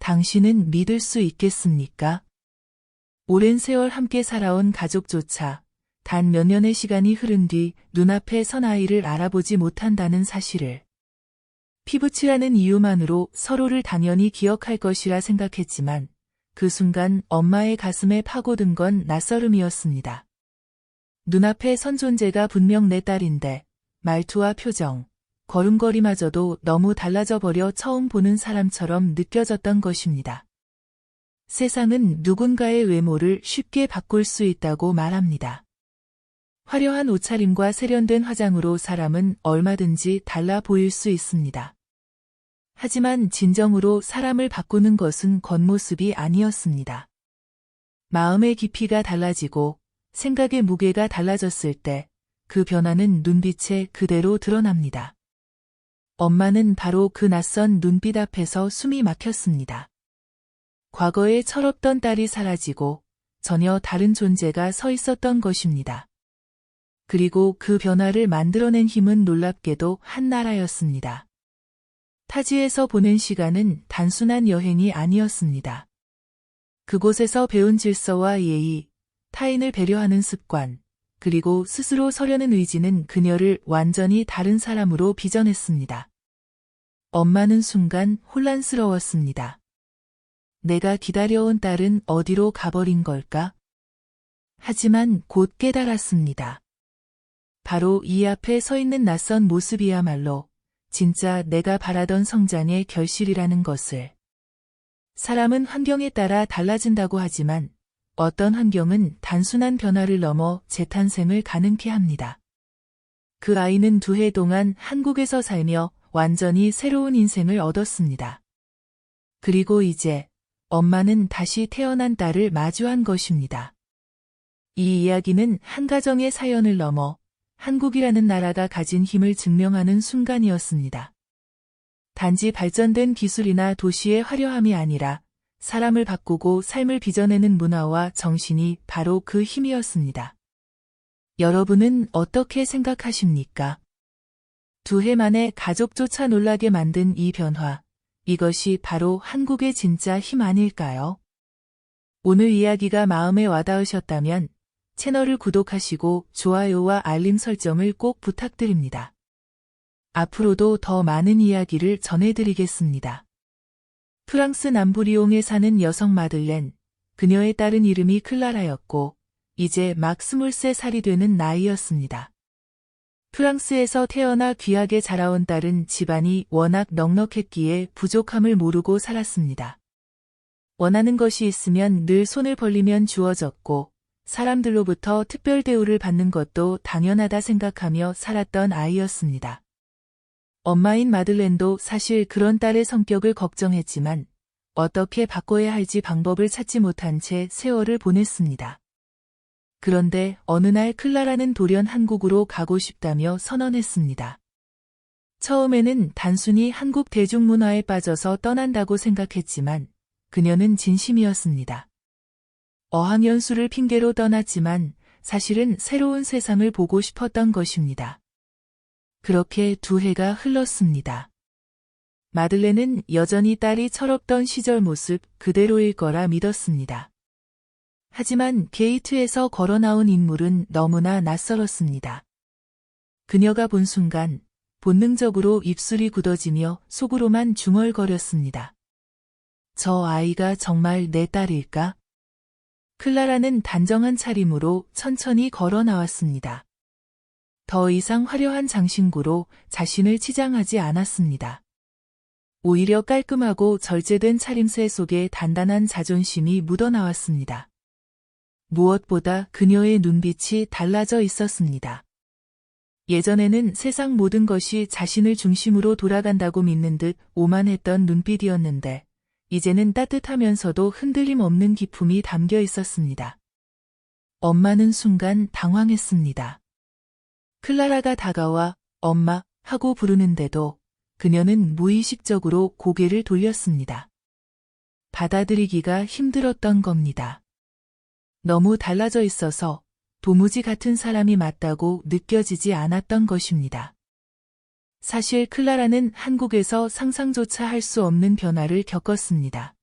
당신은 믿을 수 있겠습니까? 오랜 세월 함께 살아온 가족조차 단 몇 년의 시간이 흐른 뒤 눈앞에 선 아이를 알아보지 못한다는 사실을 피부치라는 이유만으로 서로를 당연히 기억할 것이라 생각했지만 그 순간 엄마의 가슴에 파고든 건 낯설음이었습니다. 눈앞에 선 존재가 분명 내 딸인데 말투와 표정, 걸음걸이마저도 너무 달라져 버려 처음 보는 사람처럼 느껴졌던 것입니다. 세상은 누군가의 외모를 쉽게 바꿀 수 있다고 말합니다. 화려한 옷차림과 세련된 화장으로 사람은 얼마든지 달라 보일 수 있습니다. 하지만 진정으로 사람을 바꾸는 것은 겉모습이 아니었습니다. 마음의 깊이가 달라지고 생각의 무게가 달라졌을 때 그 변화는 눈빛에 그대로 드러납니다. 엄마는 바로 그 낯선 눈빛 앞에서 숨이 막혔습니다. 과거의 철없던 딸이 사라지고 전혀 다른 존재가 서 있었던 것입니다. 그리고 그 변화를 만들어낸 힘은 놀랍게도 한나라였습니다. 타지에서 보낸 시간은 단순한 여행이 아니었습니다. 그곳에서 배운 질서와 예의, 타인을 배려하는 습관, 그리고 스스로 서려는 의지는 그녀를 완전히 다른 사람으로 빚어냈습니다. 엄마는 순간 혼란스러웠습니다. 내가 기다려온 딸은 어디로 가버린 걸까? 하지만 곧 깨달았습니다. 바로 이 앞에 서 있는 낯선 모습이야말로 진짜 내가 바라던 성장의 결실이라는 것을. 사람은 환경에 따라 달라진다고 하지만 어떤 환경은 단순한 변화를 넘어 재탄생을 가능케 합니다. 그 아이는 2해 동안 한국에서 살며 완전히 새로운 인생을 얻었습니다. 그리고 이제 엄마는 다시 태어난 딸을 마주한 것입니다. 이 이야기는 한 가정의 사연을 넘어 한국이라는 나라가 가진 힘을 증명하는 순간이었습니다. 단지 발전된 기술이나 도시의 화려함이 아니라 사람을 바꾸고 삶을 빚어내는 문화와 정신이 바로 그 힘이었습니다. 여러분은 어떻게 생각하십니까? 2해 만에 가족조차 놀라게 만든 이 변화, 이것이 바로 한국의 진짜 힘 아닐까요? 오늘 이야기가 마음에 와닿으셨다면 채널을 구독하시고 좋아요와 알림 설정을 꼭 부탁드립니다. 앞으로도 더 많은 이야기를 전해드리겠습니다. 프랑스 남부 리옹에 사는 여성 마들렌, 그녀의 딸은 이름이 클라라였고 이제 막 23살이 되는 나이였습니다. 프랑스에서 태어나 귀하게 자라온 딸은 집안이 워낙 넉넉했기에 부족함을 모르고 살았습니다. 원하는 것이 있으면 늘 손을 벌리면 주어졌고 사람들로부터 특별 대우를 받는 것도 당연하다 생각하며 살았던 아이였습니다. 엄마인 마들렌도 사실 그런 딸의 성격을 걱정했지만 어떻게 바꿔야 할지 방법을 찾지 못한 채 세월을 보냈습니다. 그런데 어느 날 클라라는 돌연 한국으로 가고 싶다며 선언했습니다. 처음에는 단순히 한국 대중문화에 빠져서 떠난다고 생각했지만 그녀는 진심이었습니다. 어학연수를 핑계로 떠났지만 사실은 새로운 세상을 보고 싶었던 것입니다. 그렇게 2해가 흘렀습니다. 마들렌은 여전히 딸이 철없던 시절 모습 그대로일 거라 믿었습니다. 하지만 게이트에서 걸어 나온 인물은 너무나 낯설었습니다. 그녀가 본 순간 본능적으로 입술이 굳어지며 속으로만 중얼거렸습니다. 저 아이가 정말 내 딸일까? 클라라는 단정한 차림으로 천천히 걸어 나왔습니다. 더 이상 화려한 장신구로 자신을 치장하지 않았습니다. 오히려 깔끔하고 절제된 차림새 속에 단단한 자존심이 묻어나왔습니다. 무엇보다 그녀의 눈빛이 달라져 있었습니다. 예전에는 세상 모든 것이 자신을 중심으로 돌아간다고 믿는 듯 오만했던 눈빛이었는데 이제는 따뜻하면서도 흔들림 없는 기품이 담겨 있었습니다. 엄마는 순간 당황했습니다. 클라라가 다가와 엄마 하고 부르는데도 그녀는 무의식적으로 고개를 돌렸습니다. 받아들이기가 힘들었던 겁니다. 너무 달라져 있어서 도무지 같은 사람이 맞다고 느껴지지 않았던 것입니다. 사실 클라라는 한국에서 상상조차 할 수 없는 변화를 겪었습니다.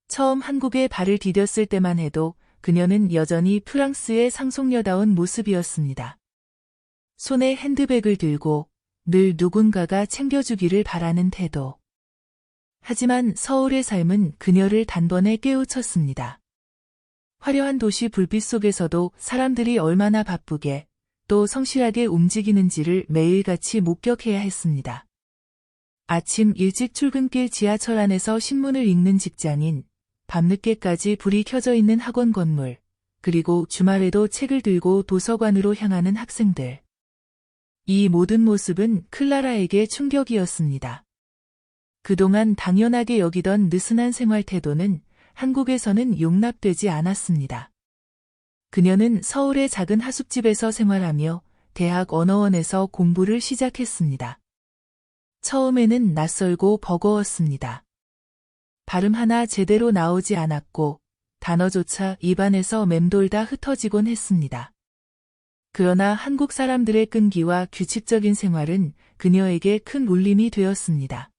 처음 한국에 발을 디뎠을 때만 해도 그녀는 여전히 프랑스의 상속녀다운 모습이었습니다. 손에 핸드백을 들고 늘 누군가가 챙겨주기를 바라는 태도. 하지만 서울의 삶은 그녀를 단번에 깨우쳤습니다. 화려한 도시 불빛 속에서도 사람들이 얼마나 바쁘게 또 성실하게 움직이는지를 매일같이 목격해야 했습니다. 아침 일찍 출근길 지하철 안에서 신문을 읽는 직장인, 밤늦게까지 불이 켜져 있는 학원 건물, 그리고 주말에도 책을 들고 도서관으로 향하는 학생들. 이 모든 모습은 클라라에게 충격이었습니다. 그동안 당연하게 여기던 느슨한 생활 태도는 한국에서는 용납되지 않았습니다. 그녀는 서울의 작은 하숙집에서 생활하며 대학 언어원에서 공부를 시작했습니다. 처음에는 낯설고 버거웠습니다. 발음 하나 제대로 나오지 않았고 단어조차 입안에서 맴돌다 흩어지곤 했습니다. 그러나 한국 사람들의 끈기와 규칙적인 생활은 그녀에게 큰 울림이 되었습니다.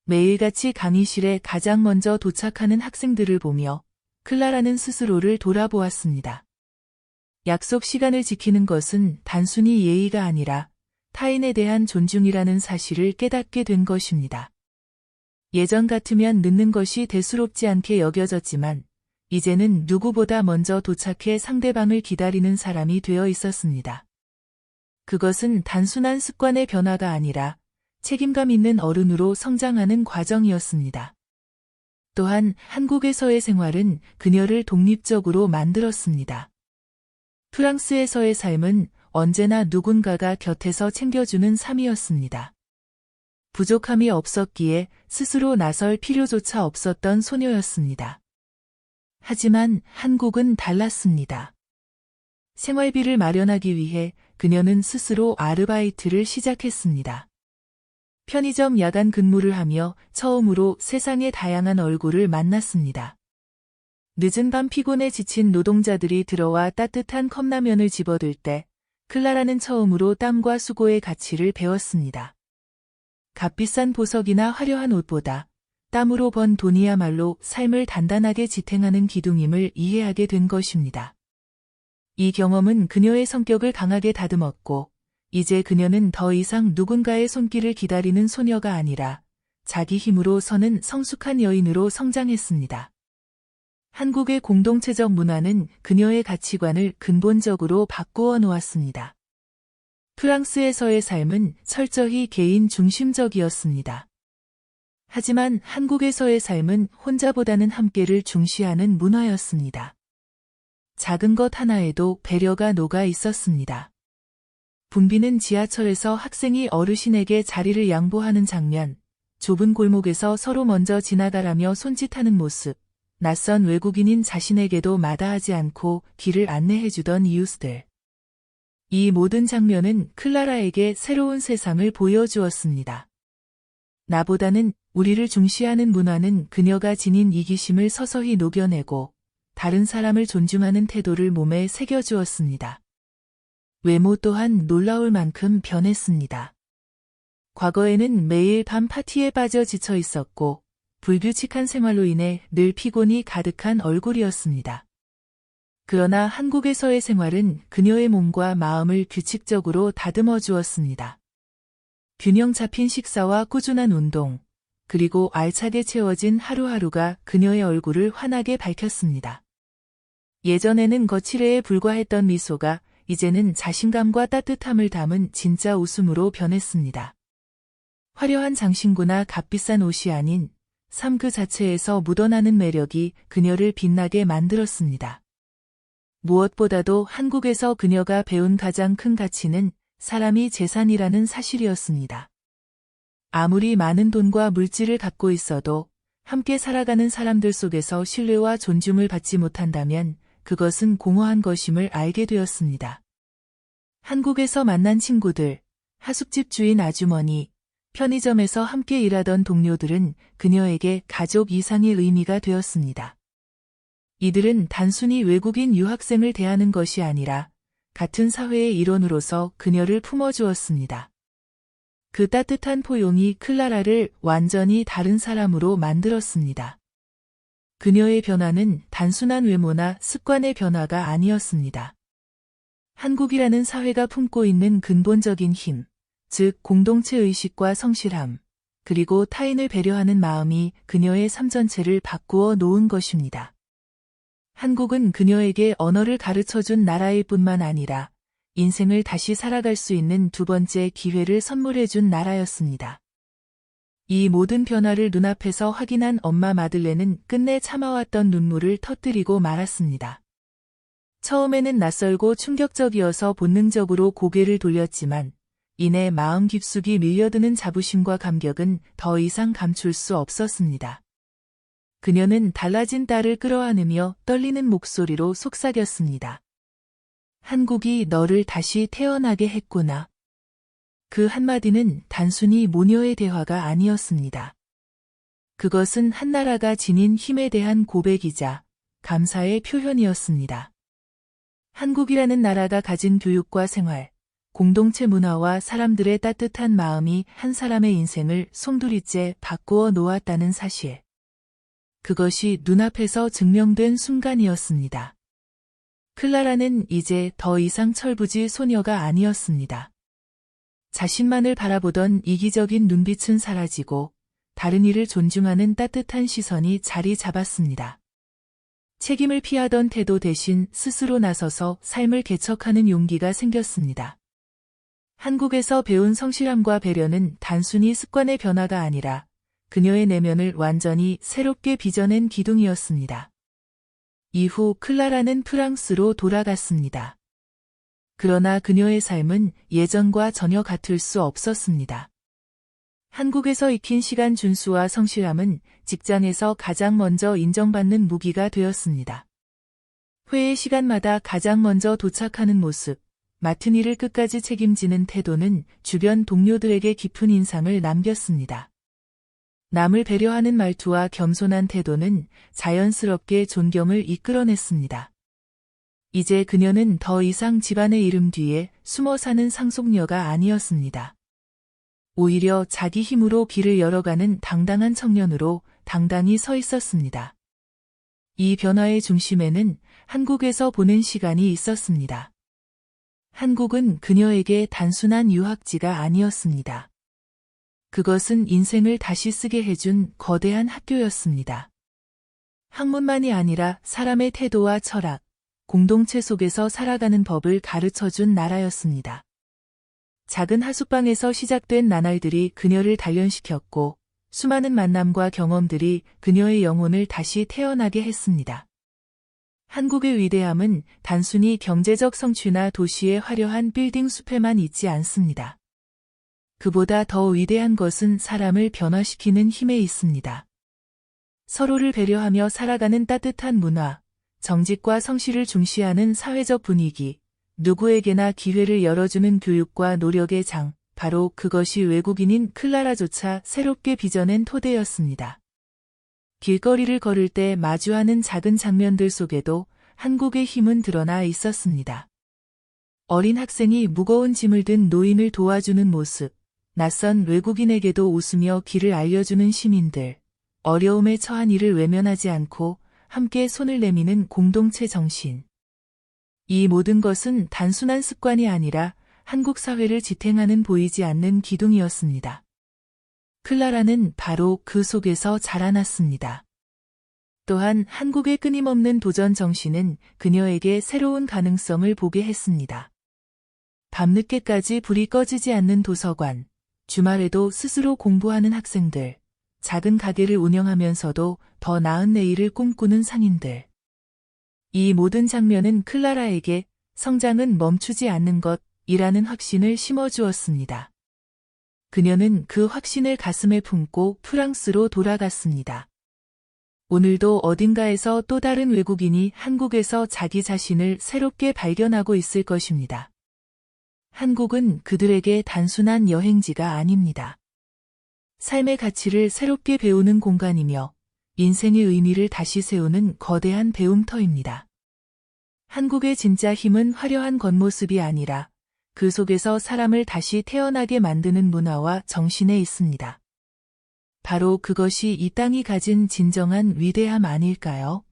매일같이 강의실에 가장 먼저 도착하는 학생들을 보며 클라라는 스스로를 돌아보았습니다. 약속 시간을 지키는 것은 단순히 예의가 아니라 타인에 대한 존중이라는 사실을 깨닫게 된 것입니다. 예전 같으면 늦는 것이 대수롭지 않게 여겨졌지만 이제는 누구보다 먼저 도착해 상대방을 기다리는 사람이 되어 있었습니다. 그것은 단순한 습관의 변화가 아니라 책임감 있는 어른으로 성장하는 과정이었습니다. 또한 한국에서의 생활은 그녀를 독립적으로 만들었습니다. 프랑스에서의 삶은 언제나 누군가가 곁에서 챙겨주는 삶이었습니다. 부족함이 없었기에 스스로 나설 필요조차 없었던 소녀였습니다. 하지만 한국은 달랐습니다. 생활비를 마련하기 위해 그녀는 스스로 아르바이트를 시작했습니다. 편의점 야간 근무를 하며 처음으로 세상의 다양한 얼굴을 만났습니다. 늦은 밤 피곤에 지친 노동자들이 들어와 따뜻한 컵라면을 집어들 때 클라라는 처음으로 땀과 수고의 가치를 배웠습니다. 값비싼 보석이나 화려한 옷보다 땀으로 번 돈이야말로 삶을 단단하게 지탱하는 기둥임을 이해하게 된 것입니다. 이 경험은 그녀의 성격을 강하게 다듬었고 이제 그녀는 더 이상 누군가의 손길을 기다리는 소녀가 아니라 자기 힘으로 서는 성숙한 여인으로 성장했습니다. 한국의 공동체적 문화는 그녀의 가치관을 근본적으로 바꾸어 놓았습니다. 프랑스에서의 삶은 철저히 개인 중심적이었습니다. 하지만 한국에서의 삶은 혼자보다는 함께를 중시하는 문화였습니다. 작은 것 하나에도 배려가 녹아 있었습니다. 붐비는 지하철에서 학생이 어르신에게 자리를 양보하는 장면, 좁은 골목에서 서로 먼저 지나가라며 손짓하는 모습, 낯선 외국인인 자신에게도 마다하지 않고 길을 안내해주던 이웃들. 이 모든 장면은 클라라에게 새로운 세상을 보여주었습니다. 나보다는 우리를 중시하는 문화는 그녀가 지닌 이기심을 서서히 녹여내고 다른 사람을 존중하는 태도를 몸에 새겨주었습니다. 외모 또한 놀라울 만큼 변했습니다. 과거에는 매일 밤 파티에 빠져 지쳐 있었고 불규칙한 생활로 인해 늘 피곤이 가득한 얼굴이었습니다. 그러나 한국에서의 생활은 그녀의 몸과 마음을 규칙적으로 다듬어 주었습니다. 균형 잡힌 식사와 꾸준한 운동, 그리고 알차게 채워진 하루하루가 그녀의 얼굴을 환하게 밝혔습니다. 예전에는 거칠애에 불과했던 미소가 이제는 자신감과 따뜻함을 담은 진짜 웃음으로 변했습니다. 화려한 장신구나 값비싼 옷이 아닌 삶 그 자체에서 묻어나는 매력이 그녀를 빛나게 만들었습니다. 무엇보다도 한국에서 그녀가 배운 가장 큰 가치는 사람이 재산이라는 사실이었습니다. 아무리 많은 돈과 물질을 갖고 있어도 함께 살아가는 사람들 속에서 신뢰와 존중을 받지 못한다면 그것은 공허한 것임을 알게 되었습니다. 한국에서 만난 친구들, 하숙집 주인 아주머니, 편의점에서 함께 일하던 동료들은 그녀에게 가족 이상의 의미가 되었습니다. 이들은 단순히 외국인 유학생을 대하는 것이 아니라 같은 사회의 일원으로서 그녀를 품어주었습니다. 그 따뜻한 포용이 클라라를 완전히 다른 사람으로 만들었습니다. 그녀의 변화는 단순한 외모나 습관의 변화가 아니었습니다. 한국이라는 사회가 품고 있는 근본적인 힘, 즉 공동체 의식과 성실함, 그리고 타인을 배려하는 마음이 그녀의 삶 전체를 바꾸어 놓은 것입니다. 한국은 그녀에게 언어를 가르쳐준 나라일 뿐만 아니라 인생을 다시 살아갈 수 있는 두 번째 기회를 선물해준 나라였습니다. 이 모든 변화를 눈앞에서 확인한 엄마 마들렌은 끝내 참아왔던 눈물을 터뜨리고 말았습니다. 처음에는 낯설고 충격적이어서 본능적으로 고개를 돌렸지만 이내 마음 깊숙이 밀려드는 자부심과 감격은 더 이상 감출 수 없었습니다. 그녀는 달라진 딸을 끌어안으며 떨리는 목소리로 속삭였습니다. 한국이 너를 다시 태어나게 했구나. 그 한마디는 단순히 모녀의 대화가 아니었습니다. 그것은 한 나라가 지닌 힘에 대한 고백이자 감사의 표현이었습니다. 한국이라는 나라가 가진 교육과 생활, 공동체 문화와 사람들의 따뜻한 마음이 한 사람의 인생을 송두리째 바꾸어 놓았다는 사실. 그것이 눈앞에서 증명된 순간이었습니다. 클라라는 이제 더 이상 철부지 소녀가 아니었습니다. 자신만을 바라보던 이기적인 눈빛은 사라지고 다른 이를 존중하는 따뜻한 시선이 자리 잡았습니다. 책임을 피하던 태도 대신 스스로 나서서 삶을 개척하는 용기가 생겼습니다. 한국에서 배운 성실함과 배려는 단순히 습관의 변화가 아니라 그녀의 내면을 완전히 새롭게 빚어낸 기둥이었습니다. 이후 클라라는 프랑스로 돌아갔습니다. 그러나 그녀의 삶은 예전과 전혀 같을 수 없었습니다. 한국에서 익힌 시간 준수와 성실함은 직장에서 가장 먼저 인정받는 무기가 되었습니다. 회의 시간마다 가장 먼저 도착하는 모습, 맡은 일을 끝까지 책임지는 태도는 주변 동료들에게 깊은 인상을 남겼습니다. 남을 배려하는 말투와 겸손한 태도는 자연스럽게 존경을 이끌어냈습니다. 이제 그녀는 더 이상 집안의 이름 뒤에 숨어 사는 상속녀가 아니었습니다. 오히려 자기 힘으로 길을 열어가는 당당한 청년으로 당당히 서 있었습니다. 이 변화의 중심에는 한국에서 보낸 시간이 있었습니다. 한국은 그녀에게 단순한 유학지가 아니었습니다. 그것은 인생을 다시 쓰게 해준 거대한 학교였습니다. 학문만이 아니라 사람의 태도와 철학, 공동체 속에서 살아가는 법을 가르쳐준 나라였습니다. 작은 하숙방에서 시작된 나날들이 그녀를 단련시켰고 수많은 만남과 경험들이 그녀의 영혼을 다시 태어나게 했습니다. 한국의 위대함은 단순히 경제적 성취나 도시의 화려한 빌딩 숲에만 있지 않습니다. 그보다 더 위대한 것은 사람을 변화시키는 힘에 있습니다. 서로를 배려하며 살아가는 따뜻한 문화, 정직과 성실을 중시하는 사회적 분위기, 누구에게나 기회를 열어주는 교육과 노력의 장, 바로 그것이 외국인인 클라라조차 새롭게 빚어낸 토대였습니다. 길거리를 걸을 때 마주하는 작은 장면들 속에도 한국의 힘은 드러나 있었습니다. 어린 학생이 무거운 짐을 든 노인을 도와주는 모습, 낯선 외국인에게도 웃으며 길을 알려주는 시민들, 어려움에 처한 이를 외면하지 않고 함께 손을 내미는 공동체 정신. 이 모든 것은 단순한 습관이 아니라 한국 사회를 지탱하는 보이지 않는 기둥이었습니다. 클라라는 바로 그 속에서 자라났습니다. 또한 한국의 끊임없는 도전 정신은 그녀에게 새로운 가능성을 보게 했습니다. 밤늦게까지 불이 꺼지지 않는 도서관, 주말에도 스스로 공부하는 학생들, 작은 가게를 운영하면서도 더 나은 내일을 꿈꾸는 상인들. 이 모든 장면은 클라라에게 성장은 멈추지 않는 것이라는 확신을 심어주었습니다. 그녀는 그 확신을 가슴에 품고 프랑스로 돌아갔습니다. 오늘도 어딘가에서 또 다른 외국인이 한국에서 자기 자신을 새롭게 발견하고 있을 것입니다. 한국은 그들에게 단순한 여행지가 아닙니다. 삶의 가치를 새롭게 배우는 공간이며 인생의 의미를 다시 세우는 거대한 배움터입니다. 한국의 진짜 힘은 화려한 겉모습이 아니라 그 속에서 사람을 다시 태어나게 만드는 문화와 정신에 있습니다. 바로 그것이 이 땅이 가진 진정한 위대함 아닐까요?